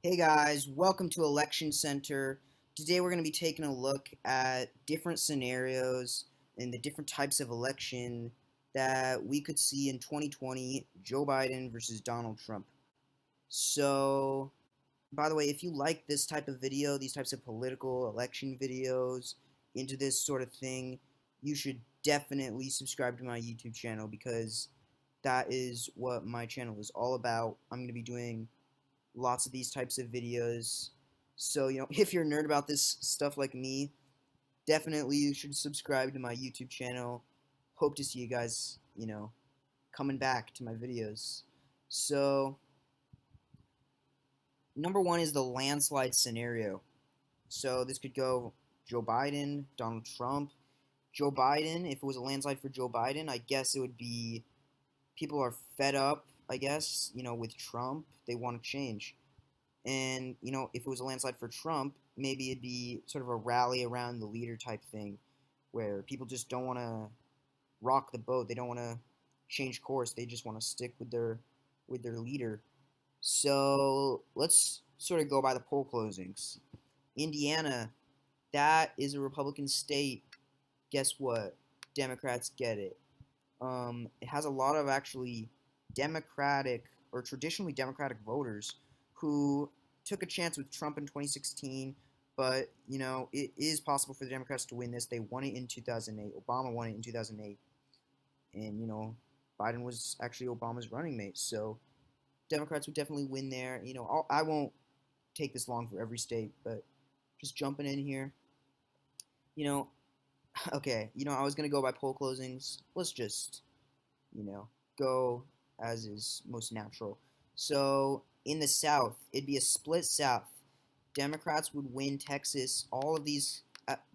Hey guys, welcome to Election Center. Today we're going to be taking a look at different scenarios and the different types of election that we could see in 2020, Joe Biden versus Donald Trump. So, by the way, if you like this type of video, these types of political election videos, into this sort of thing, you should definitely subscribe to my YouTube channel because that is what my channel is all about. I'm going to be doing lots of these types of videos. So, if you're a nerd about this stuff like me, definitely you should subscribe to my YouTube channel. Hope to see you guys, coming back to my videos. So, number one is the landslide scenario. So, this could go Joe Biden, Donald Trump. Joe Biden, if it was a landslide for Joe Biden, I guess it would be people are fed up, I guess, with Trump. They want to change. And, if it was a landslide for Trump, maybe it'd be sort of a rally around the leader type thing where people just don't want to rock the boat. They don't want to change course. They just want to stick with their leader. So let's sort of go by the poll closings. Indiana, that is a Republican state. Guess what? Democrats get it. It has a lot of actually Democratic or traditionally Democratic voters who took a chance with Trump in 2016, but it is possible for the Democrats to win this. They won it in 2008. Obama won it in 2008, and Biden was actually Obama's running mate. So Democrats would definitely win there. I won't take this long for every state, but just jumping in here. Okay. I was gonna go by poll closings. Let's just go as is most natural. So in the South, it'd be a split South. Democrats would win Texas, all of these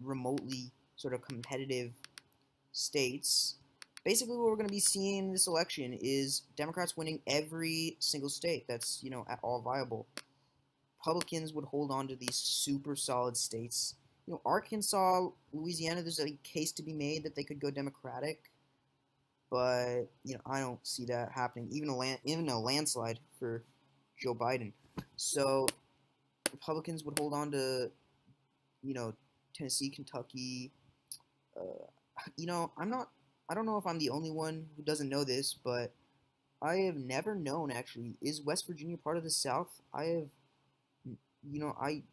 remotely sort of competitive states. Basically, what we're going to be seeing in this election is Democrats winning every single state that's, at all viable. Republicans would hold on to these super solid states. Arkansas, Louisiana, there's a case to be made that they could go Democratic. But I don't see that happening. Even a landslide for Joe Biden. So Republicans would hold on to Tennessee, Kentucky. I don't know if I'm the only one who doesn't know this, but I have never known actually. Is West Virginia part of the South? I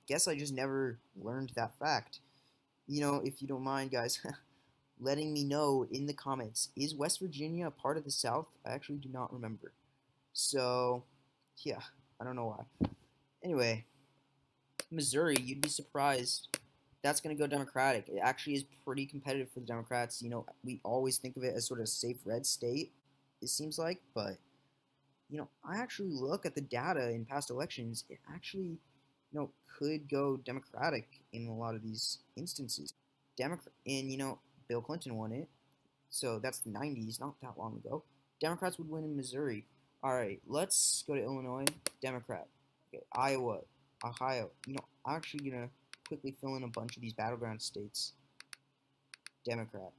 guess I just never learned that fact. If you don't mind, guys. Letting me know in the comments, is West Virginia a part of the South? I actually do not remember. So, yeah, I don't know why. Anyway, Missouri, you'd be surprised. That's going to go Democratic. It actually is pretty competitive for the Democrats. We always think of it as sort of a safe red state, it seems like. But, I actually look at the data in past elections. It actually, could go Democratic in a lot of these instances. And, Bill Clinton won it, so that's the 90s, not that long ago. Democrats would win in Missouri. All right, let's go to Illinois, Democrat. Okay, Iowa, Ohio. I'm actually going to quickly fill in a bunch of these battleground states. Democrat.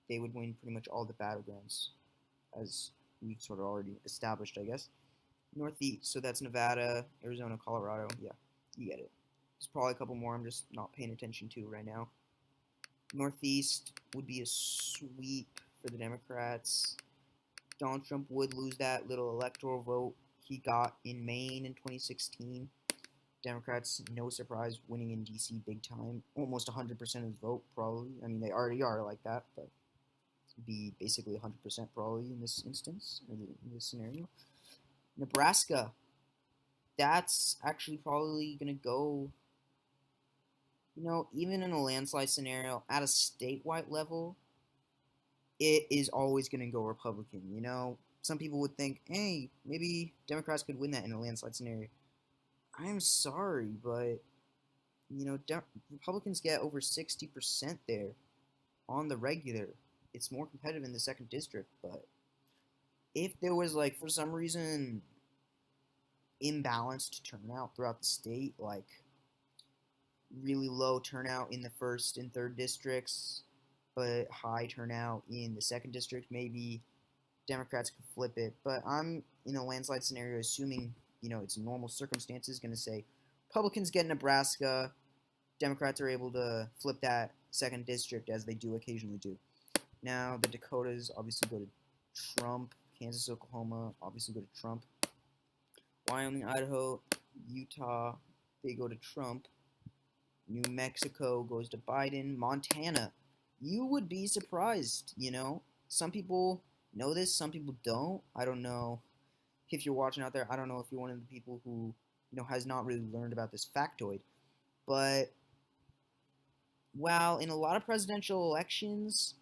They would win pretty much all the battlegrounds, as we've sort of already established, I guess. Northeast, so that's Nevada, Arizona, Colorado. Yeah, you get it. There's probably a couple more I'm just not paying attention to right now. Northeast would be a sweep for the Democrats. Donald Trump would lose that little electoral vote he got in Maine in 2016. Democrats, no surprise, winning in D.C. big time. Almost 100% of the vote, probably. I mean, they already are like that, but it'd be basically 100% probably in this instance, or in this scenario. Nebraska, that's actually probably going to go even in a landslide scenario at a statewide level, it is always going to go Republican. Some people would think, hey, maybe Democrats could win that in a landslide scenario. I'm sorry, but, Republicans get over 60% there on the regular. It's more competitive in the 2nd district, but if there was, for some reason, imbalanced turnout throughout the state, really low turnout in the 1st and 3rd districts, but high turnout in the 2nd district, maybe Democrats could flip it. But I'm in a landslide scenario assuming it's normal circumstances, going to say Republicans get Nebraska, Democrats are able to flip that second district as they do occasionally do. Now the Dakotas obviously go to Trump. Kansas, Oklahoma obviously go to Trump. Wyoming, Idaho, Utah, they go to Trump. New Mexico goes to Biden. Montana, you would be surprised, Some people know this, some people don't. I don't know if you're watching out there. I don't know if you're one of the people who, has not really learned about this factoid. But while in a lot of presidential elections,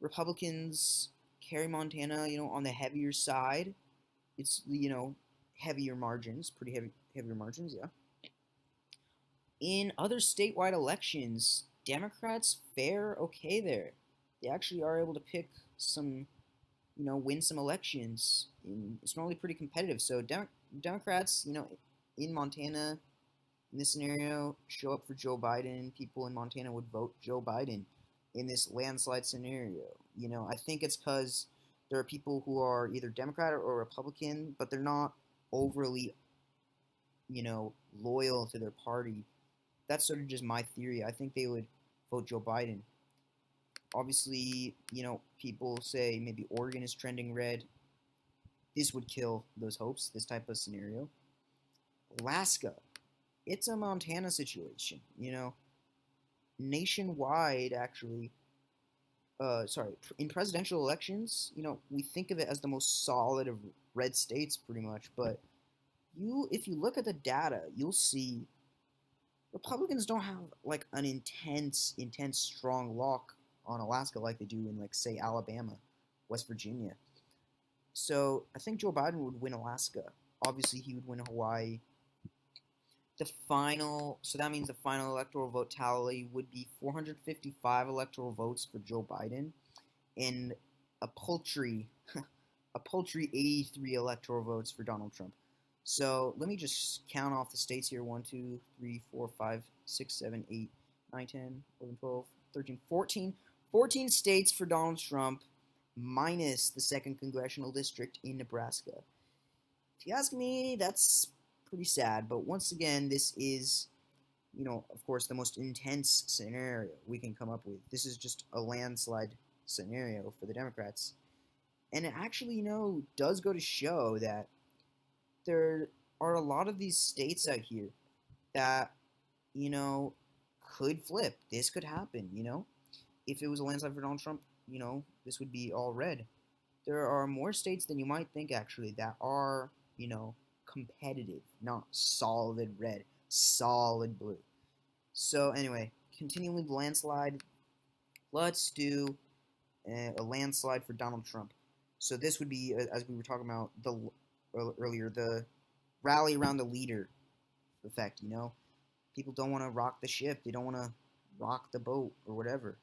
Republicans carry Montana, on the heavier side, it's, heavier margins, pretty heavier margins, yeah. In other statewide elections, Democrats fare okay there. They actually are able to pick some, win some elections. It's normally pretty competitive. So Democrats, in Montana, in this scenario, show up for Joe Biden. People in Montana would vote Joe Biden in this landslide scenario. I think it's because there are people who are either Democrat or Republican, but they're not overly, loyal to their party. That's sort of just my theory. I think they would vote Joe Biden. Obviously, people say maybe Oregon is trending red. This would kill those hopes, this type of scenario. Alaska, it's a Montana situation, Nationwide, actually, in presidential elections, we think of it as the most solid of red states, pretty much, but if you look at the data, you'll see Republicans don't have like an intense, strong lock on Alaska like they do in, like, say, Alabama, West Virginia. So I think Joe Biden would win Alaska. Obviously, he would win Hawaii. So that means the final electoral vote tally would be 455 electoral votes for Joe Biden and a paltry 83 electoral votes for Donald Trump. So let me just count off the states here. 1, 2, 3, 4, 5, 6, 7, 8, 9, 10, 11, 12, 13, 14. 14 states for Donald Trump, minus the 2nd Congressional District in Nebraska. If you ask me, that's pretty sad. But once again, this is, of course, the most intense scenario we can come up with. This is just a landslide scenario for the Democrats. And it actually, does go to show that there are a lot of these states out here that, could flip. This could happen, If it was a landslide for Donald Trump, this would be all red. There are more states than you might think, actually, that are, competitive, not solid red, solid blue. So anyway, continuing with landslide, let's do a landslide for Donald Trump. So this would be, as we were talking about earlier, the rally around the leader effect, People don't want to rock the ship. They don't want to rock the boat or whatever,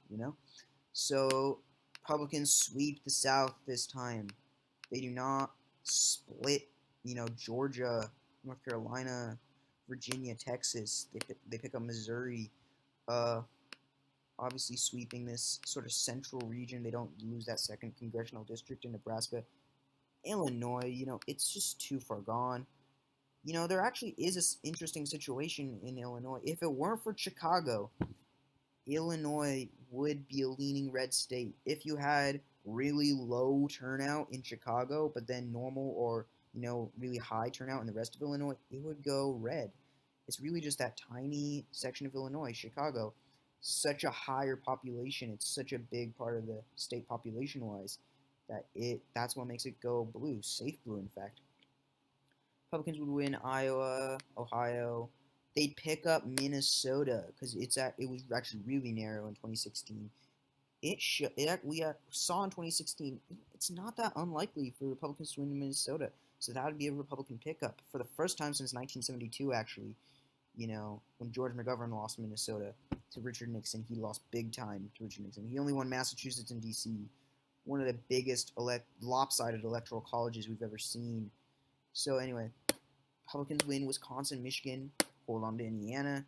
So Republicans sweep the South this time. They do not split, Georgia, North Carolina, Virginia, Texas. They pick up Missouri. Obviously sweeping this sort of central region. They don't lose that 2nd Congressional District in Nebraska. Illinois, it's just too far gone. There actually is this interesting situation in Illinois. If it weren't for Chicago, Illinois would be a leaning red state. If you had really low turnout in Chicago, but then normal or, really high turnout in the rest of Illinois, it would go red. It's really just that tiny section of Illinois, Chicago. Such a higher population. It's such a big part of the state population-wise that's what makes it go blue, safe blue, in fact. Republicans would win Iowa, Ohio. They'd pick up Minnesota because it was actually really narrow in 2016. We saw in 2016 it's not that unlikely for Republicans to win Minnesota, so that would be a Republican pickup for the first time since 1972. Actually, when George McGovern lost Minnesota to Richard Nixon, he lost big time to Richard Nixon. He only won Massachusetts and D.C., one of the biggest lopsided electoral colleges we've ever seen. So anyway, Republicans win Wisconsin, Michigan, hold on to Indiana.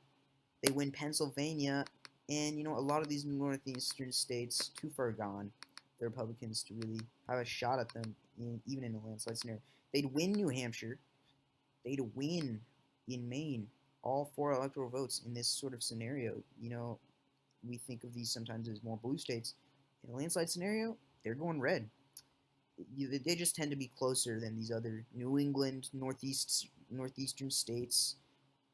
They win Pennsylvania, and a lot of these northeastern states, too far gone, the Republicans to really have a shot at them, even in a landslide scenario. They'd win New Hampshire. they'd win in Maine all 4 electoral votes in this sort of scenario. You know, we think of these sometimes as more blue states. In a landslide scenario, they're going red. They just tend to be closer than these other New England, northeastern states.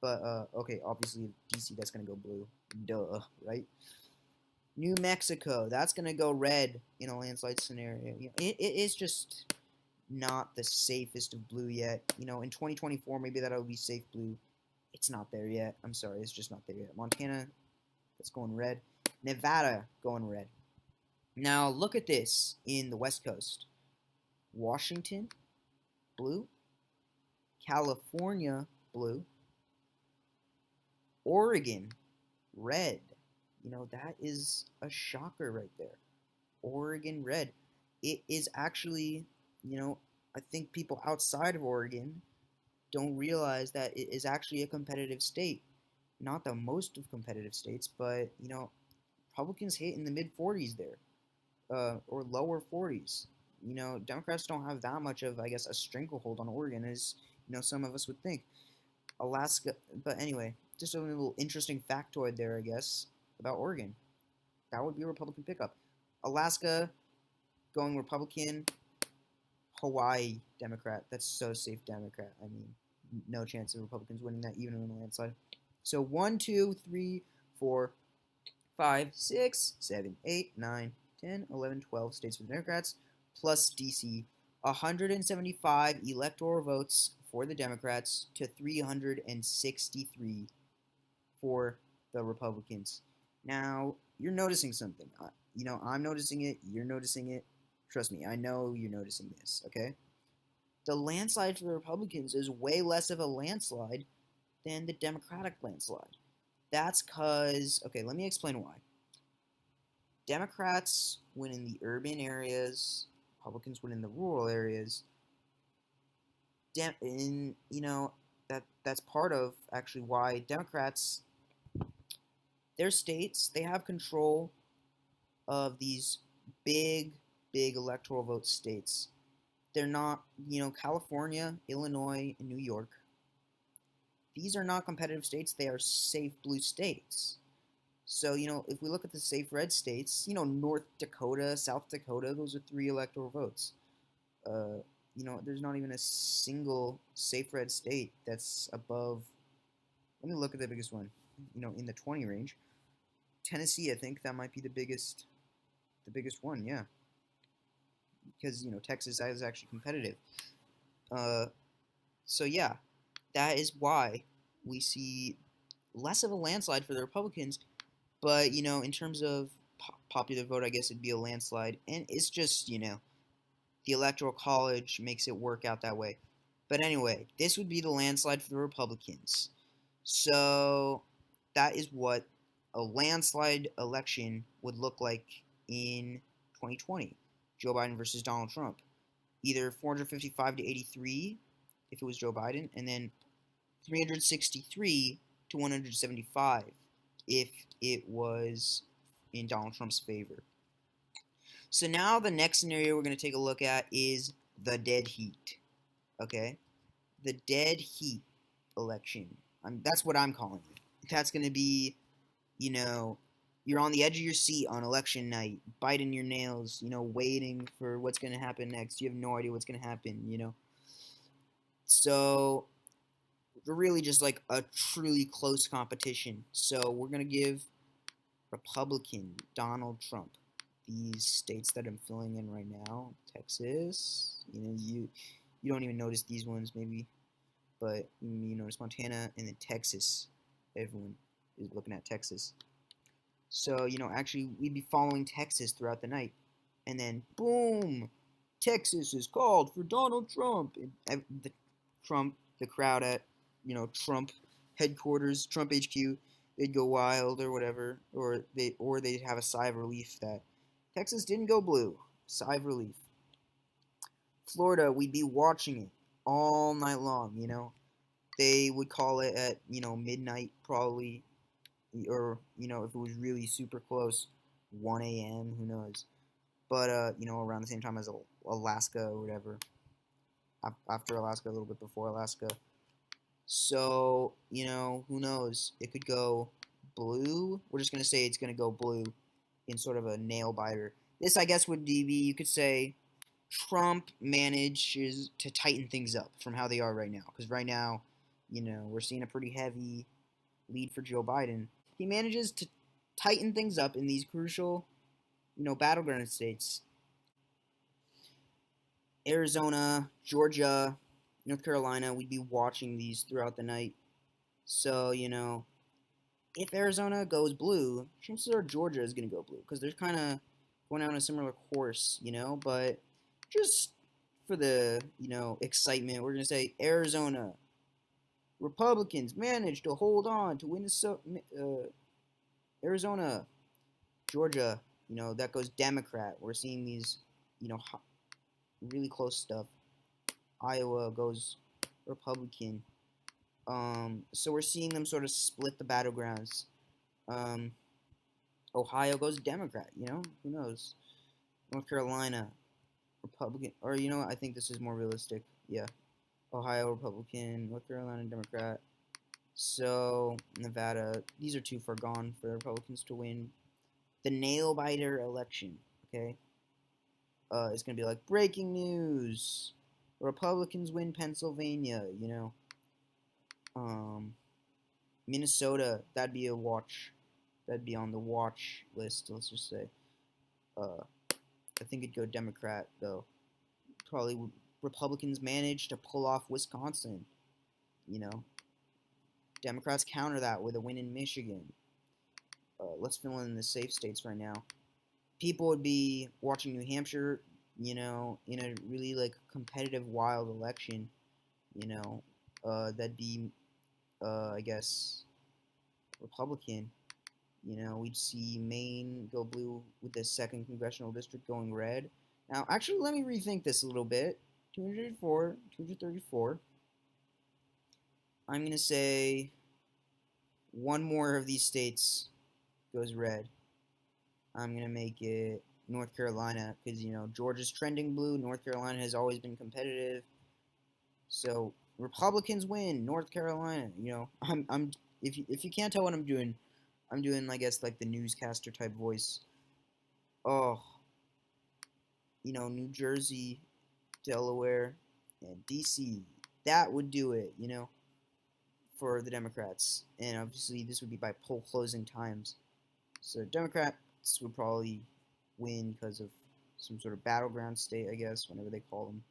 But okay, obviously DC, that's gonna go blue. Duh, right? New Mexico, that's gonna go red in a landslide scenario. You know, it is just not the safest of blue yet. You know, in 2024, maybe that'll be safe blue. It's not there yet. I'm sorry, it's just not there yet. Montana, that's going red. Nevada, going red. Now, look at this in the West Coast. Washington, blue. California, blue. Oregon, red. You know, that is a shocker right there. Oregon, red. It is actually, you know, I think people outside of Oregon don't realize that it is actually a competitive state. Not the most of competitive states, but, you know, Republicans hit in the mid-40s there, or lower 40s. You know, Democrats don't have that much of, I guess, a stranglehold on Oregon as, you know, some of us would think. Alaska, but anyway, just a little interesting factoid there, I guess, about Oregon. That would be a Republican pickup. Alaska, going Republican. Hawaii, Democrat. That's so safe, Democrat. I mean, no chance of Republicans winning that, even in a landslide. So 1, 2, 3, 4, 5, 6, 7, 8, 9, 10, 11, 12 states for the Democrats, plus DC. 175 electoral votes for the Democrats to 363 for the Republicans. Now, you're noticing something. You know, I'm noticing it. You're noticing it. Trust me, I know you're noticing this, okay? The landslide for the Republicans is way less of a landslide than the Democratic landslide. That's because, okay, let me explain why. Democrats win in the urban areas, Republicans win in the rural areas. You know, that's part of actually why Democrats, their states, they have control of these big electoral vote states. They're not, you know, California, Illinois, and New York. These are not competitive states. They are safe blue states. So, you know, if we look at the safe red states, you know, North Dakota, South Dakota, those are 3 electoral votes. You know, there's not even a single safe red state that's above. Let me look at the biggest one. You know, in the 20 range. Tennessee, I think that might be the biggest one, yeah. Because, you know, Texas is actually competitive. So yeah, that is why we see less of a landslide for the Republicans. But, you know, in terms of popular vote, I guess it'd be a landslide. And it's just, you know, the Electoral College makes it work out that way. But anyway, this would be the landslide for the Republicans. So that is what a landslide election would look like in 2020. Joe Biden versus Donald Trump. Either 455 to 83 if it was Joe Biden, and then 363 to 175 if it was in Donald Trump's favor. So now the next scenario we're going to take a look at is the dead heat. Okay? The dead heat election. That's what I'm calling it. That's going to be, you know, you're on the edge of your seat on election night, biting your nails, you know, waiting for what's going to happen next. You have no idea what's going to happen, you know. So, really just like a truly close competition. So, we're going to give Republican Donald Trump these states that I'm filling in right now. Texas, you know, you don't even notice these ones maybe, but you notice Montana and then Texas. Everyone is looking at Texas. So, you know, actually, we'd be following Texas throughout the night. And then, boom, Texas is called for Donald Trump. And the crowd at, you know, Trump headquarters, Trump HQ, they'd go wild or whatever. Or they'd have a sigh of relief that Texas didn't go blue. Sigh of relief. Florida, we'd be watching it all night long, you know. They would call it at, you know, midnight probably. Or, you know, if it was really super close, 1 a.m., who knows. But, you know, around the same time as Alaska or whatever. After Alaska, a little bit before Alaska. So, who knows? It could go blue. We're just going to say it's going to go blue in sort of a nail biter. This, I guess, would be, you could say, Trump manages to tighten things up from how they are right now. Because right now, we're seeing a pretty heavy lead for Joe Biden. He manages to tighten things up in these crucial, battleground states. Arizona, Georgia, North Carolina, we'd be watching these throughout the night. So, if Arizona goes blue, chances are Georgia is going to go blue because they're kind of going on a similar course, but just for the, excitement, we're going to say Arizona. Republicans managed to hold on to win Arizona. Georgia, that goes Democrat. We're seeing these, really close stuff. Iowa goes Republican. So we're seeing them sort of split the battlegrounds. Ohio goes Democrat, who knows? North Carolina, Republican, or what? I think this is more realistic. Yeah, Ohio, Republican, North Carolina, Democrat. So Nevada, these are too far gone for the Republicans to win. The nail biter election, okay? It's gonna be like breaking news. Republicans win Pennsylvania, Minnesota, that'd be a watch. That'd be on the watch list, let's just say. I think it'd go Democrat, though. Probably Republicans managed to pull off Wisconsin, Democrats counter that with a win in Michigan. Let's fill in the safe states right now. People would be watching New Hampshire, in a really, competitive, wild election, that'd be, I guess, Republican. We'd see Maine go blue with the 2nd congressional district going red. Now, actually, let me rethink this a little bit. 234, 234. I'm going to say one more of these states goes red. I'm going to make it North Carolina because, Georgia's trending blue. North Carolina has always been competitive. So, Republicans win. North Carolina, if you can't tell what I'm doing, I guess, like the newscaster type voice. Oh, New Jersey, Delaware, and D.C. That would do it, for the Democrats. And obviously, this would be by poll closing times. So, Democrats would probably win because of some sort of battleground state, I guess, whenever they call them.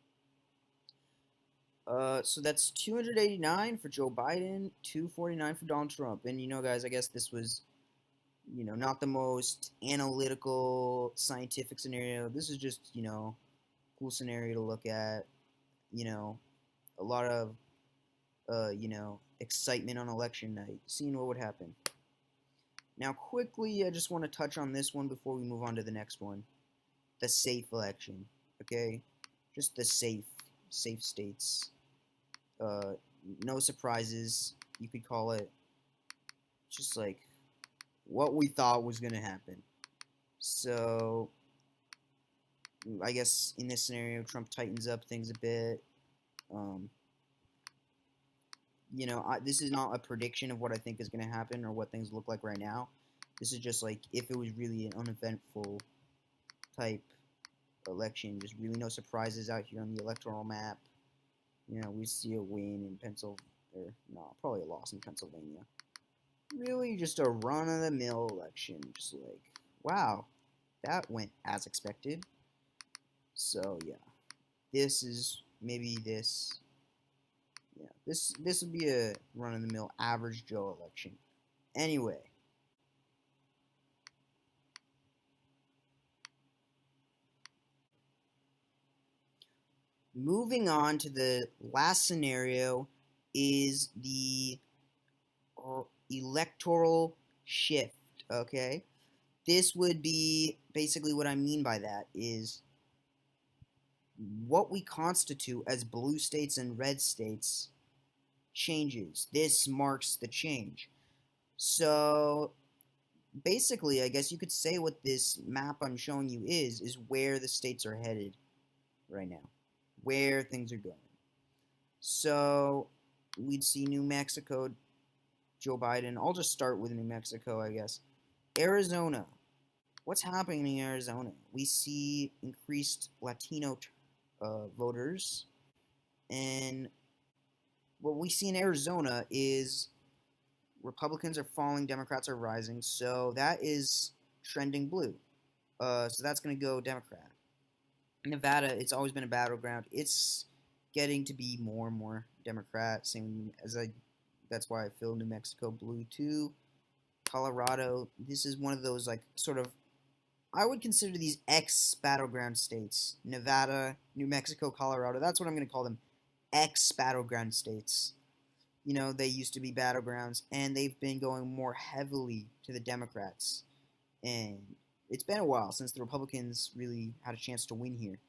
So that's 289 for Joe Biden, 249 for Donald Trump. And, guys, I guess this was, not the most analytical, scientific scenario. This is just, cool scenario to look at. A lot of, excitement on election night, seeing what would happen. Now, quickly, I just want to touch on this one before we move on to the next one. The safe election, okay? Just the safe states. No surprises, you could call it. Just like what we thought was going to happen. So, I guess in this scenario, Trump tightens up things a bit. This is not a prediction of what I think is going to happen or what things look like right now. This is just like if it was really an uneventful type election, just really no surprises out here on the electoral map. We see a win in Pennsylvania, or no, probably a loss in Pennsylvania. Really just a run-of-the-mill election. Just like, wow, that went as expected. So, yeah. This is maybe this. Yeah, this would be a run-of-the-mill average Joe election. Anyway. Moving on to the last scenario is the Electoral Shift, okay? This would be basically what I mean by that is what we constitute as blue states and red states changes. This marks the change. So basically, I guess you could say what this map I'm showing you is where the states are headed right now, where things are going. So we'd see New Mexico, Joe Biden. I'll just start with New Mexico, I guess. Arizona. What's happening in Arizona? We see increased Latino voters, and what we see in Arizona is Republicans are falling, Democrats are rising, so that is trending blue. So that's going to go Democrat. Nevada, it's always been a battleground. It's getting to be more and more Democrat. Same as that's why I feel New Mexico blue too. Colorado, this is one of those like sort of, I would consider these ex-battleground states. Nevada, New Mexico, Colorado. That's what I'm going to call them. Ex-battleground states. You know, they used to be battlegrounds, and they've been going more heavily to the Democrats. And it's been a while since the Republicans really had a chance to win here.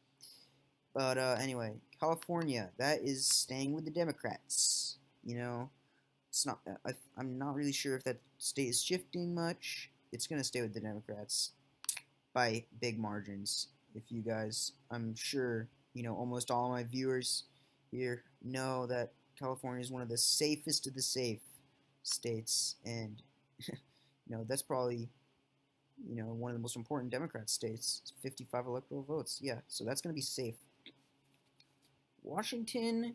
But anyway, California, that is staying with the Democrats. You know, it's not. I'm not really sure if that state is shifting much. It's going to stay with the Democrats by big margins. If you guys, I'm sure, you know, almost all my viewers here know that California is one of the safest of the safe states, and you know, that's probably, you know, one of the most important Democrat states. It's 55 electoral votes. Yeah, so that's going to be safe. Washington,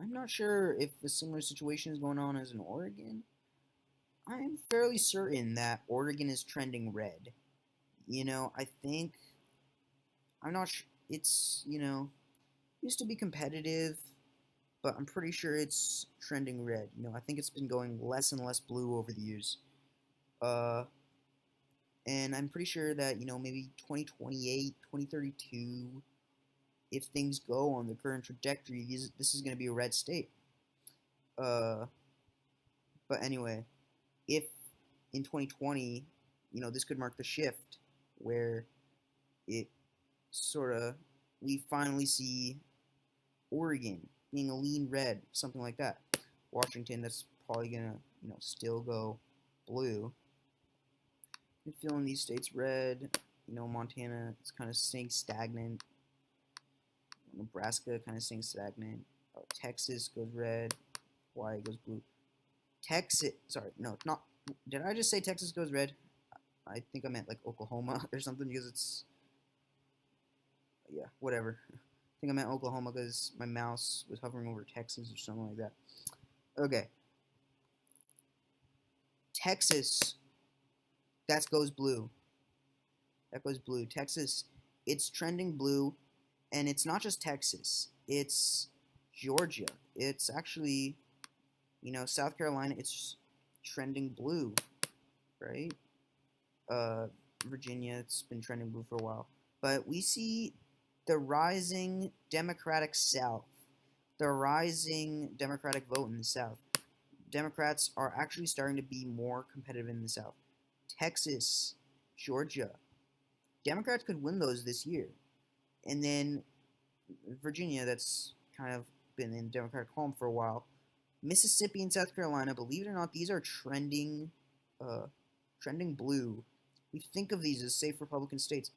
I'm not sure if a similar situation is going on as in Oregon. I'm fairly certain that Oregon is trending red. You know, I think, I'm not sure, it's, you know, used to be competitive, but I'm pretty sure it's trending red. You know, I think it's been going less and less blue over the years. And I'm pretty sure that, you know, maybe 2028, 2032, if things go on the current trajectory, this is going to be a red state. But anyway, if in 2020, you know, this could mark the shift where it sort of, we finally see Oregon being a lean red, something like that. Washington, that's probably going to, you know, still go blue. I'm feeling these states red. You know, Montana, it's kind of staying stagnant. Nebraska kind of staying stagnant. Texas goes red. Hawaii goes blue. Texas, sorry, no, not. Did I just say Texas goes red? I think I meant like Oklahoma or something because it's, yeah, whatever. I think I meant Oklahoma because my mouse was hovering over Texas or something like that. Okay. Texas, that goes blue. That goes blue. Texas, it's trending blue, and it's not just Texas. It's Georgia. It's actually, you know, South Carolina, it's trending blue, right? Virginia, it's been trending blue for a while. But we see the rising Democratic South, the rising Democratic vote in the South. Democrats are actually starting to be more competitive in the South. Texas, Georgia, Democrats could win those this year. And then Virginia, that's kind of been in Democratic column for a while. Mississippi and South Carolina, believe it or not, these are trending blue. We think of these as safe Republican states.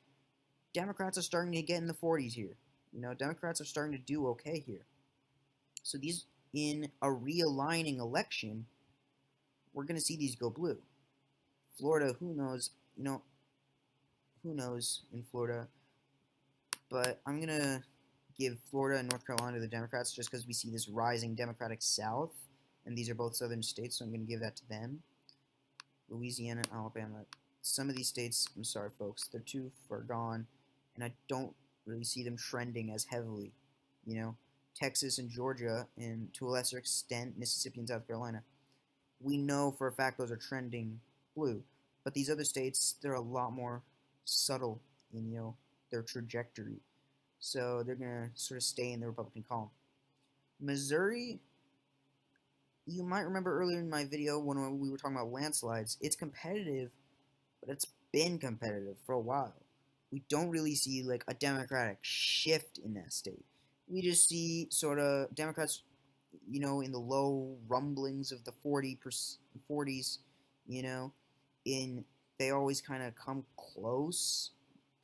Democrats are starting to get in the 40s here. You know, Democrats are starting to do okay here. So these, in a realigning election, we're going to see these go blue. Florida, who knows? You know, who knows in Florida? But I'm going to give Florida and North Carolina to the Democrats just because we see this rising Democratic South, and these are both southern states, so I'm going to give that to them. Louisiana, Alabama. Some of these states, I'm sorry, folks, they're too far gone, and I don't really see them trending as heavily. You know, Texas and Georgia, and to a lesser extent, Mississippi and South Carolina. We know for a fact those are trending blue, but these other states, they're a lot more subtle in, you know, their trajectory. So they're going to sort of stay in the Republican column. Missouri, you might remember earlier in my video when we were talking about landslides, it's competitive, but it's been competitive for a while. We don't really see like a Democratic shift in that state. We just see sort of Democrats, you know, in the low rumblings of the 40s, you know, they always kind of come close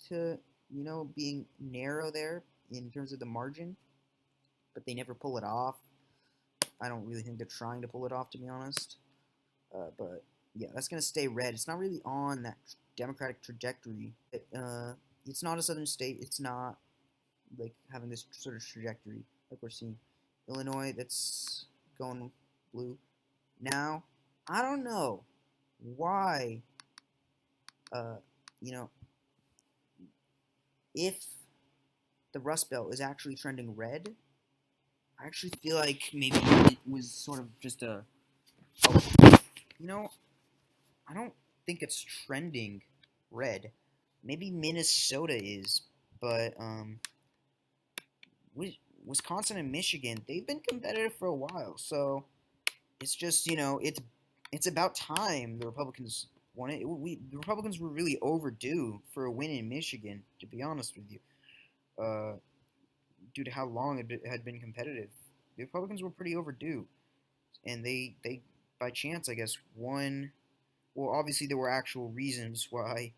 to, you know, being narrow there in terms of the margin, but they never pull it off. I don't really think they're trying to pull it off, to be honest. But yeah, that's gonna stay red. It's not really on that Democratic trajectory. It's not a southern state. It's not like having this sort of trajectory like we're seeing. Illinois, that's going blue. Now, I don't know why. Uh, you know, if the Rust Belt is actually trending red, I actually feel like maybe it was sort of just you know, I don't think it's trending red. Maybe Minnesota is, but Wisconsin and Michigan, they've been competitive for a while. So it's just, it's about time the Republicans won it. The Republicans were really overdue for a win in Michigan, to be honest with you, due to how long it had been competitive. The Republicans were pretty overdue, and they by chance, I guess, won. Well, obviously there were actual reasons why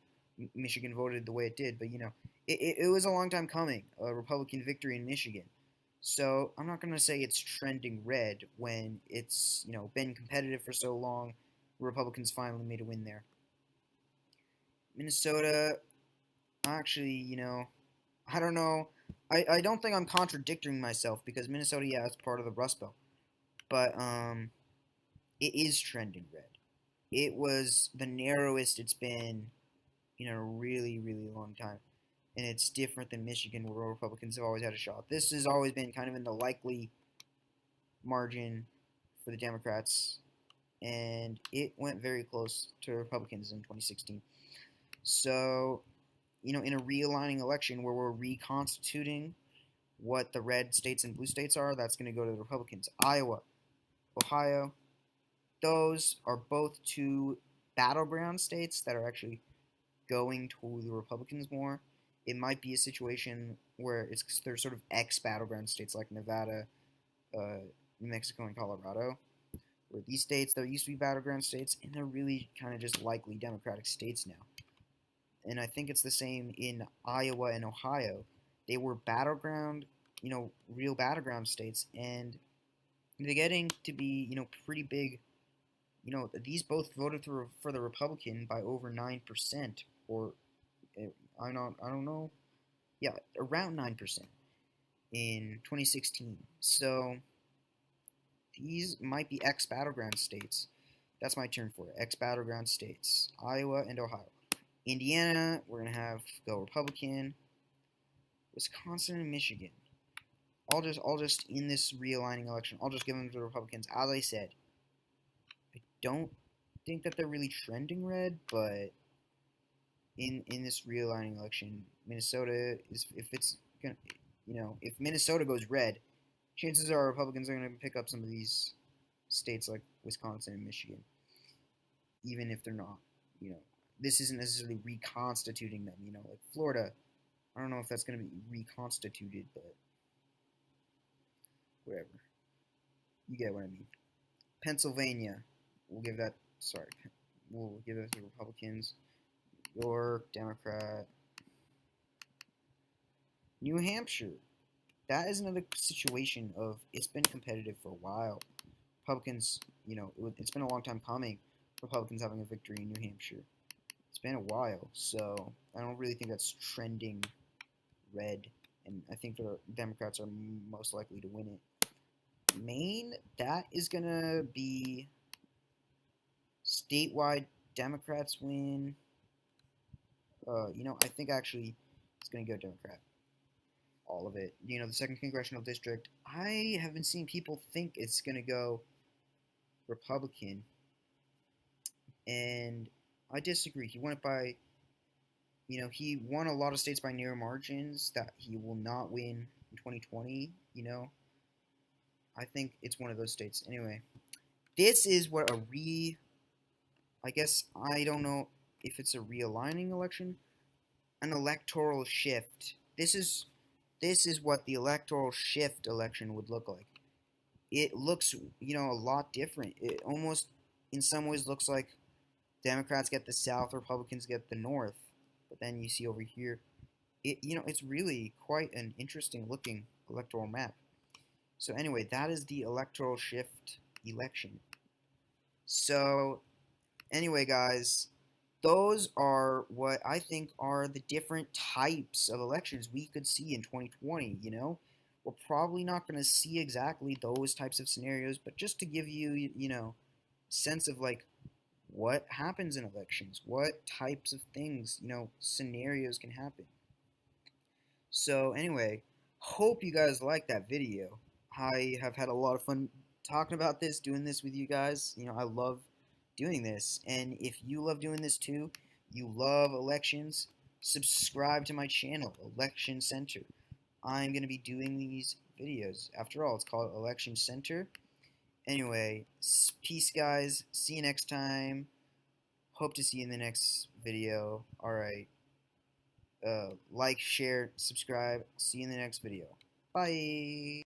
Michigan voted the way it did, but it was a long time coming, a Republican victory in Michigan. So I'm not gonna say it's trending red when it's been competitive for so long. Republicans finally made a win there. Minnesota, actually, I don't know. I don't think I'm contradicting myself because Minnesota, yeah, it's part of the Rust Belt, but it is trending red. It was the narrowest it's been in a really, really long time. And it's different than Michigan, where Republicans have always had a shot. This has always been kind of in the likely margin for the Democrats, and it went very close to Republicans in 2016. So, in a realigning election where we're reconstituting what the red states and blue states are, that's going to go to the Republicans. Iowa, Ohio, those are both two battleground states that are actually going to the Republicans more. It might be a situation where they're sort of ex-battleground states like Nevada, New Mexico, and Colorado, where these states that used to be battleground states, and they're really kind of just likely Democratic states now. And I think it's the same in Iowa and Ohio. They were battleground, real battleground states, and they're getting to be, pretty big. These both voted for the Republican by over 9%, or I don't know, yeah, around 9% in 2016. So these might be ex-battleground states. That's my term for it. Ex-battleground states. Iowa and Ohio. Indiana, we're going to have go Republican. Wisconsin and Michigan. I'll just in this realigning election, I'll just give them to the Republicans. As I said, I don't think that they're really trending red, but in this realigning election, Minnesota is, if it's gonna, if Minnesota goes red, chances are Republicans are going to pick up some of these states like Wisconsin and Michigan, even if they're not. This isn't necessarily reconstituting them. Like Florida, I don't know if that's going to be reconstituted, but whatever. You get what I mean. Pennsylvania, we'll give that. Sorry, we'll give it to Republicans. York, Democrat. New Hampshire, that is another situation of it's been competitive for a while. Republicans, it's been a long time coming. Republicans having a victory in New Hampshire. It's been a while, so I don't really think that's trending red, and I think the Democrats are most likely to win it. Maine, that is gonna be statewide Democrats win. I think actually it's gonna go Democrat. All of it. The 2nd Congressional District, I have been seeing people think it's going to go Republican, and I disagree. He won it by, he won a lot of states by narrow margins that he will not win in 2020, I think it's one of those states. Anyway, this is what I guess, I don't know if it's a realigning election, an electoral shift. This is what the electoral shift election would look like. It looks, a lot different. It almost, in some ways, looks like Democrats get the South, Republicans get the North. But then you see over here, it's really quite an interesting looking electoral map. So anyway, that is the Electoral Shift election. So anyway, guys, those are what I think are the different types of elections we could see in 2020, you know? We're probably not going to see exactly those types of scenarios, but just to give you, you know, sense of like what happens in elections, what types of things, you know, scenarios can happen. So anyway, hope you guys like that video. I have had a lot of fun talking about this, doing this with you guys. You know, I love doing this. And if you love doing this too, you love elections, subscribe to my channel, Election Center. I'm going to be doing these videos. After all, it's called Election Center. Anyway, peace, guys. See you next time. Hope to see you in the next video. Alright. Like, share, subscribe. See you in the next video. Bye.